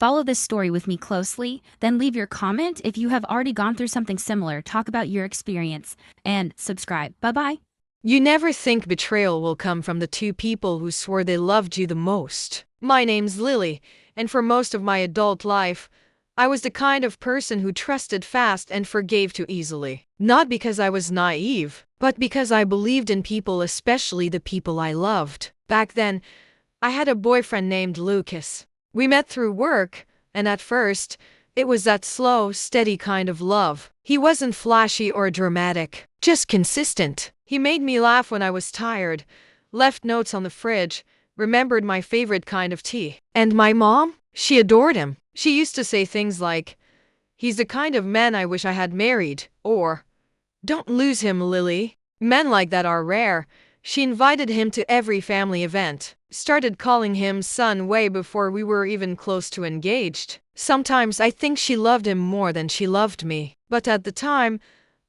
Follow this story with me closely, then leave your comment if you have already gone through something similar, talk about your experience, and subscribe. Bye-bye. You never think betrayal will come from the two people who swore they loved you the most. My name's Lily, and for most of my adult life, I was the kind of person who trusted fast and forgave too easily. Not because I was naive, but because I believed in people, especially the people I loved. Back then, I had a boyfriend named Lucas. We met through work, and at first, it was that slow, steady kind of love. He wasn't flashy or dramatic, just consistent. He made me laugh when I was tired, left notes on the fridge, remembered my favorite kind of tea. And my mom? She adored him. She used to say things like, "He's the kind of man I wish I had married," or, "Don't lose him, Lily." Men like that are rare. She invited him to every family event, started calling him son way before we were even close to engaged. Sometimes I think she loved him more than she loved me, but at the time,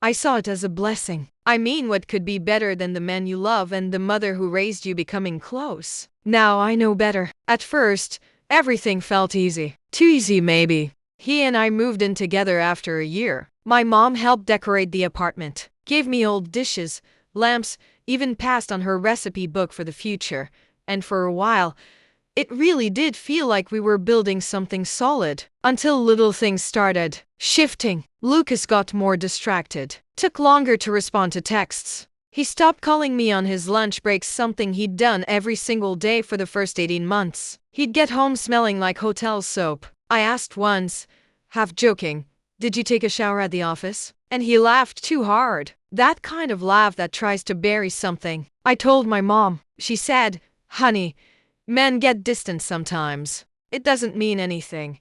I saw it as a blessing. I mean, what could be better than the man you love and the mother who raised you becoming close? Now I know better. At first, everything felt easy. Too easy, maybe. He and I moved in together after a year. My mom helped decorate the apartment, gave me old dishes, lamps, even passed on her recipe book for the future. And for a while, it really did feel like we were building something solid. Until little things started shifting. Lucas got more distracted, took longer to respond to texts. He stopped calling me on his lunch breaks, something he'd done every single day for the first 18 months. He'd get home smelling like hotel soap. I asked once, half joking, "Did you take a shower at the office?" And he laughed too hard. That kind of laugh that tries to bury something. I told my mom. She said, "Honey, men get distant sometimes. It doesn't mean anything."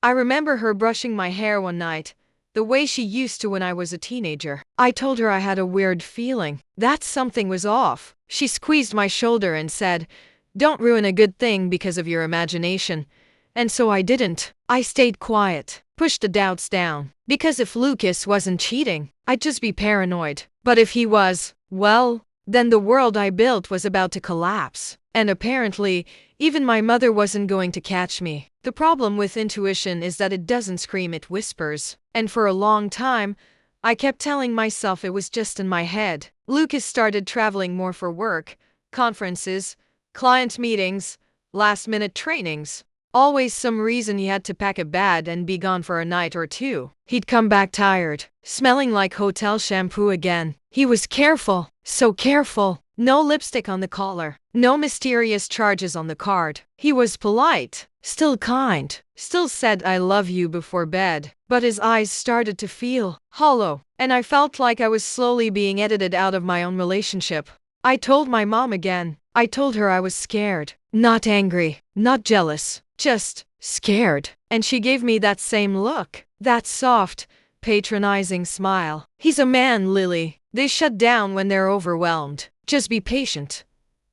I remember her brushing my hair one night, the way she used to when I was a teenager. I told her I had a weird feeling that something was off. She squeezed my shoulder and said, "Don't ruin a good thing because of your imagination." And so I didn't. I stayed quiet, pushed the doubts down. Because if Lucas wasn't cheating, I'd just be paranoid. But if he was, well, then the world I built was about to collapse. And apparently, even my mother wasn't going to catch me. The problem with intuition is that it doesn't scream, it whispers. And for a long time, I kept telling myself it was just in my head. Lucas started traveling more for work, conferences, client meetings, last-minute trainings. Always some reason he had to pack a bag and be gone for a night or two. He'd come back tired, smelling like hotel shampoo again. He was careful, so careful. No lipstick on the collar, no mysterious charges on the card. He was polite, still kind, still said "I love you" before bed. But his eyes started to feel hollow, and I felt like I was slowly being edited out of my own relationship. I told my mom again. I told her I was scared, not angry, not jealous, just scared. And she gave me that same look, that soft, patronizing smile. "He's a man, Lily. They shut down when they're overwhelmed. Just be patient."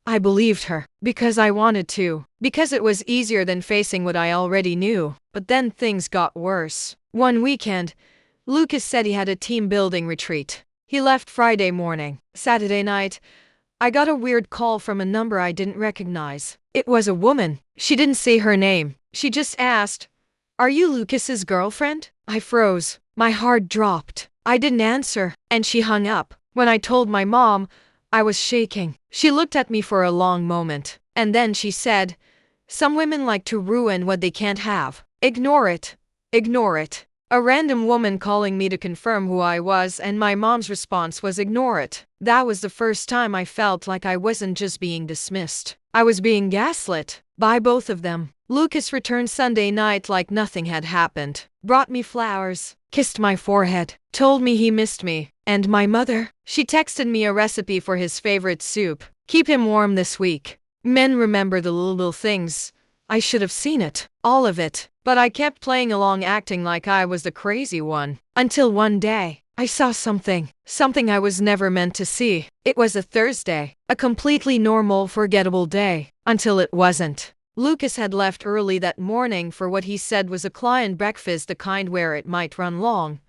I believed her, because I wanted to, because it was easier than facing what I already knew. But then things got worse. One weekend, Lucas said he had a team-building retreat. He left Friday morning. Saturday night, I got a weird call from a number I didn't recognize. It was a woman. She didn't say her name. She just asked, "Are you Lucas's girlfriend?" I froze. My heart dropped. I didn't answer, and she hung up. When I told my mom, I was shaking. She looked at me for a long moment, and then she said, "Some women like to ruin what they can't have. Ignore it. Ignore it." A random woman calling me to confirm who I was, and my mom's response was ignore it. That was the first time I felt like I wasn't just being dismissed. I was being gaslit by both of them. Lucas returned Sunday night like nothing had happened. Brought me flowers, kissed my forehead, told me he missed me. And my mother? She texted me a recipe for his favorite soup. Keep him warm this week. Men remember the little things. I should have seen it, all of it. But I kept playing along, acting like I was the crazy one. Until one day, I saw something I was never meant to see. It was a Thursday, a completely normal, forgettable day. Until it wasn't. Lucas had left early that morning for what he said was a client breakfast, the kind where it might run long.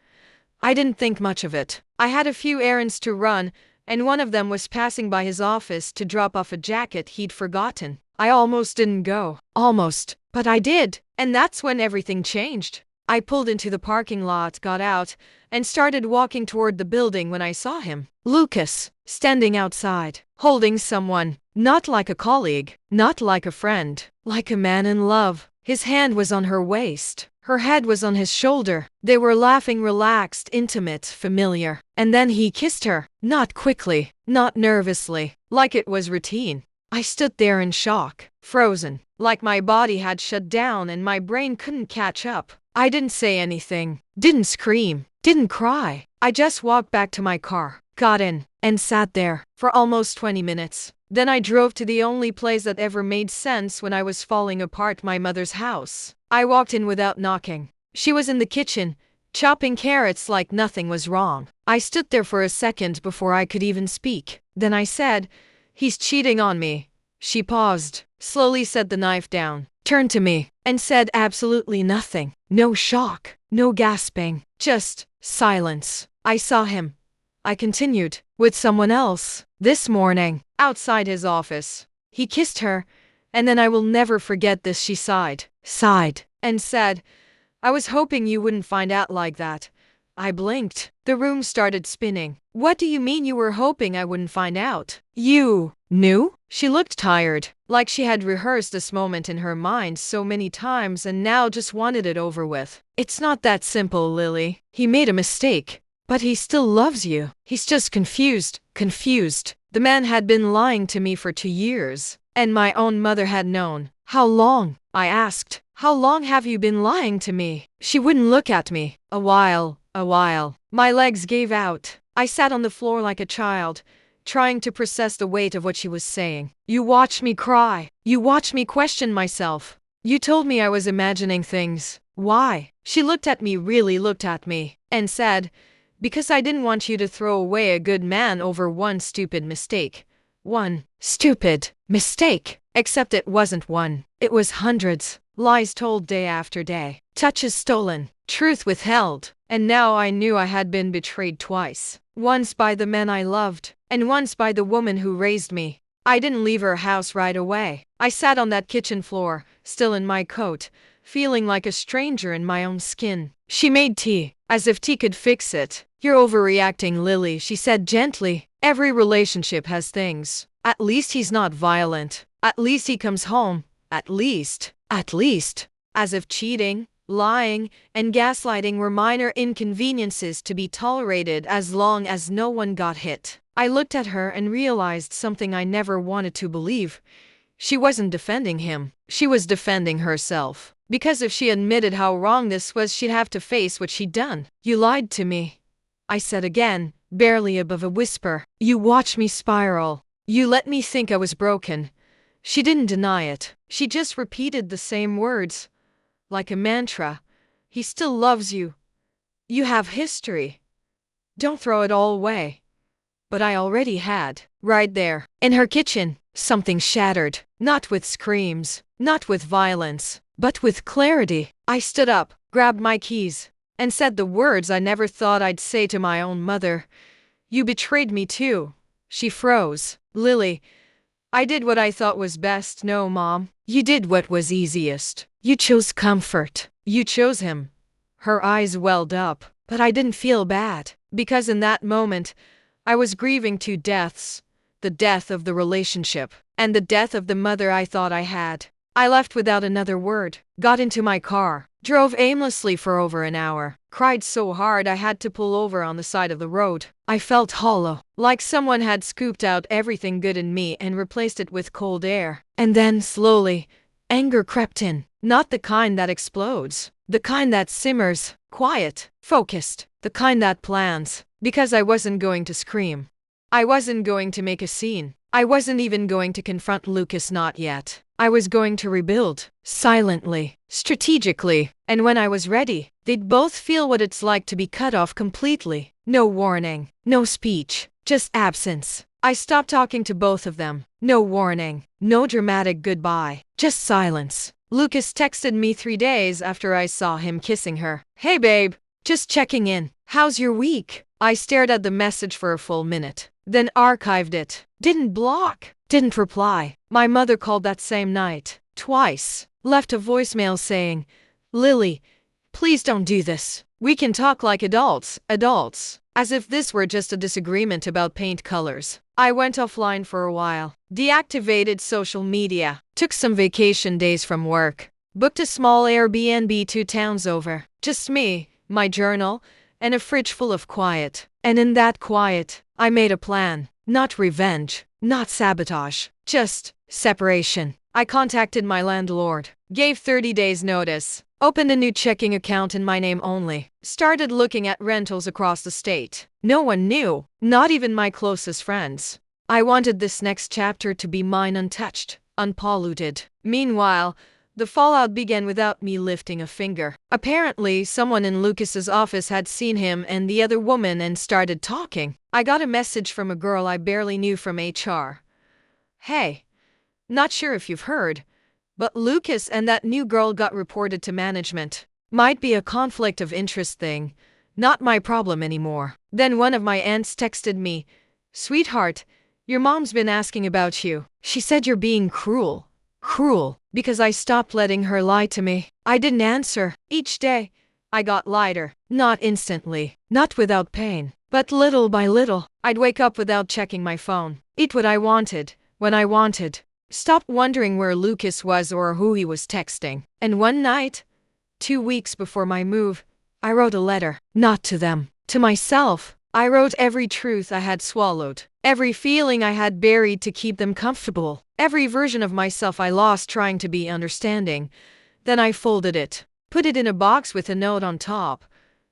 I didn't think much of it. I had a few errands to run, and one of them was passing by his office to drop off a jacket he'd forgotten. I almost didn't go. Almost. But I did, and that's when everything changed. I pulled into the parking lot, got out, and started walking toward the building when I saw him. Lucas, standing outside, holding someone, not like a colleague, not like a friend, like a man in love. His hand was on her waist. Her head was on his shoulder. They were laughing, relaxed, intimate, familiar. And then he kissed her, not quickly, not nervously, like it was routine. I stood there in shock, frozen, like my body had shut down and my brain couldn't catch up. I didn't say anything, didn't scream, didn't cry. I just walked back to my car, got in, and sat there for almost 20 minutes. Then I drove to the only place that ever made sense when I was falling apart, my mother's house. I walked in without knocking. She was in the kitchen, chopping carrots like nothing was wrong. I stood there for a second before I could even speak. Then I said, "He's cheating on me." She paused, slowly set the knife down, turned to me, and said absolutely nothing. No shock, no gasping, just silence. I saw him. I continued, with someone else, this morning, outside his office. He kissed her, and then I will never forget this. She sighed, and said, "I was hoping you wouldn't find out like that." I blinked. The room started spinning. "What do you mean you were hoping I wouldn't find out? You knew?" She looked tired, like she had rehearsed this moment in her mind so many times and now just wanted it over with. "It's not that simple, Lily. He made a mistake. But he still loves you. He's just confused. The man had been lying to me for 2 years, and my own mother had known." "How long?" I asked. "How long have you been lying to me?" She wouldn't look at me. A while. My legs gave out. I sat on the floor like a child, trying to process the weight of what she was saying. "You watched me cry. You watched me question myself. You told me I was imagining things. Why?" She looked at me, really looked at me, and said, "Because I didn't want you to throw away a good man over one stupid mistake." One stupid mistake. Except it wasn't one. It was hundreds. Lies told day after day. Touches stolen. Truth withheld. And now I knew I had been betrayed twice. Once by the man I loved, and once by the woman who raised me. I didn't leave her house right away. I sat on that kitchen floor, still in my coat, feeling like a stranger in my own skin. She made tea, as if tea could fix it. "You're overreacting, Lily," she said gently. "Every relationship has things. At least he's not violent. At least he comes home. At least. As if cheating, lying, and gaslighting were minor inconveniences to be tolerated as long as no one got hit." I looked at her and realized something I never wanted to believe. She wasn't defending him. She was defending herself. Because if she admitted how wrong this was, she'd have to face what she'd done. "You lied to me," I said again, barely above a whisper. "You watched me spiral. You let me think I was broken." She didn't deny it. She just repeated the same words, like a mantra. "He still loves you. You have history. Don't throw it all away." But I already had. Right there, in her kitchen, something shattered. Not with screams, not with violence, but with clarity. I stood up, grabbed my keys, and said the words I never thought I'd say to my own mother. "You betrayed me too." She froze. "Lily, I did what I thought was best." "No, Mom. You did what was easiest. You chose comfort. You chose him." Her eyes welled up. But I didn't feel bad, because in that moment, I was grieving 2 deaths. The death of the relationship, and the death of the mother I thought I had. I left without another word, got into my car, drove aimlessly for over an hour, cried so hard I had to pull over on the side of the road. I felt hollow, like someone had scooped out everything good in me and replaced it with cold air. And then, slowly, anger crept in. Not the kind that explodes, the kind that simmers, quiet, focused, the kind that plans. Because I wasn't going to scream. I wasn't going to make a scene. I wasn't even going to confront Lucas, not yet. I was going to rebuild, silently, strategically, and when I was ready, they'd both feel what it's like to be cut off completely. No warning, no speech, just absence. I stopped talking to both of them. No warning, no dramatic goodbye, just silence. Lucas texted me 3 days after I saw him kissing her. "Hey babe, just checking in. How's your week?" I stared at the message for a full minute, then archived it. Didn't block, didn't reply. My mother called that same night. Twice. left a voicemail saying, "Lily, please don't do this. We can talk like adults. As if this were just a disagreement about paint colors. I went offline for a while, deactivated social media, took some vacation days from work, booked a small Airbnb 2 towns over. Just me, my journal, and a fridge full of quiet. And in that quiet, I made a plan. Not revenge, not sabotage, just separation. I contacted my landlord, gave 30 days notice, opened a new checking account in my name only, started looking at rentals across the state. No one knew, not even my closest friends. I wanted this next chapter to be mine, untouched, unpolluted. Meanwhile, the fallout began without me lifting a finger. Apparently, someone in Lucas's office had seen him and the other woman and started talking. I got a message from a girl I barely knew from HR. "Hey, not sure if you've heard, but Lucas and that new girl got reported to management. Might be a conflict of interest thing. Not my problem anymore." Then one of my aunts texted me, "Sweetheart, your mom's been asking about you. She said you're being cruel. Because I stopped letting her lie to me." I didn't answer. Each day, I got lighter. Not instantly, not without pain, but little by little. I'd wake up without checking my phone. Eat what I wanted, when I wanted. Stopped wondering where Lucas was or who he was texting. And one night, 2 weeks before my move, I wrote a letter. Not to them, to myself. I wrote every truth I had swallowed, every feeling I had buried to keep them comfortable, every version of myself I lost trying to be understanding. Then I folded it, put it in a box with a note on top.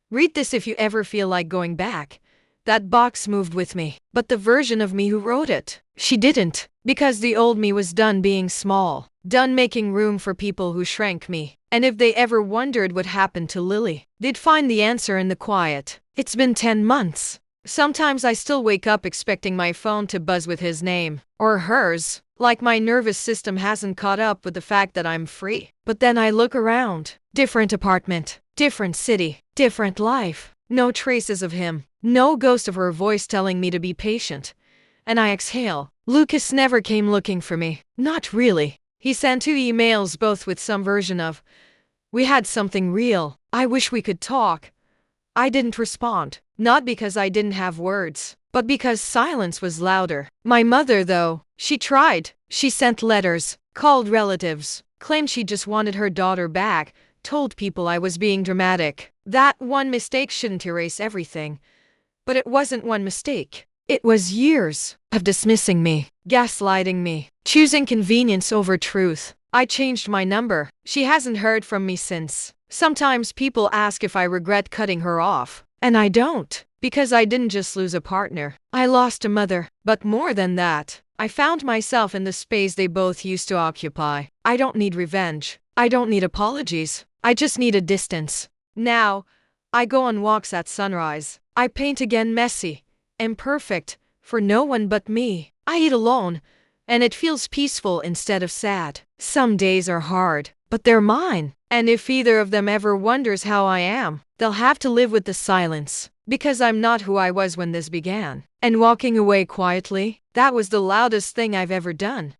"Read this if you ever feel like going back." That box moved with me, but the version of me who wrote it, she didn't, because the old me was done being small, done making room for people who shrank me. And if they ever wondered what happened to Lily, they'd find the answer in the quiet. It's been 10 months. Sometimes I still wake up expecting my phone to buzz with his name, or hers, like my nervous system hasn't caught up with the fact that I'm free. But then I look around. Different apartment, different city, different life. No traces of him, no ghost of her voice telling me to be patient. And I exhale. Lucas never came looking for me. Not really. He sent 2 emails, both with some version of, "We had something real. I wish we could talk." I didn't respond, not because I didn't have words, but because silence was louder. My mother, though, she tried. She sent letters, called relatives, claimed she just wanted her daughter back, told people I was being dramatic. That one mistake shouldn't erase everything. But it wasn't one mistake. It was years of dismissing me, gaslighting me, choosing convenience over truth. I changed my number. She hasn't heard from me since. Sometimes people ask if I regret cutting her off, and I don't, because I didn't just lose a partner. I lost a mother, but more than that, I found myself in the space they both used to occupy. I don't need revenge. I don't need apologies. I just need a distance. Now, I go on walks at sunrise. I paint again, messy, imperfect, for no one but me. I eat alone, and it feels peaceful instead of sad. Some days are hard, but they're mine. And if either of them ever wonders how I am, they'll have to live with the silence, because I'm not who I was when this began. And walking away quietly, that was the loudest thing I've ever done.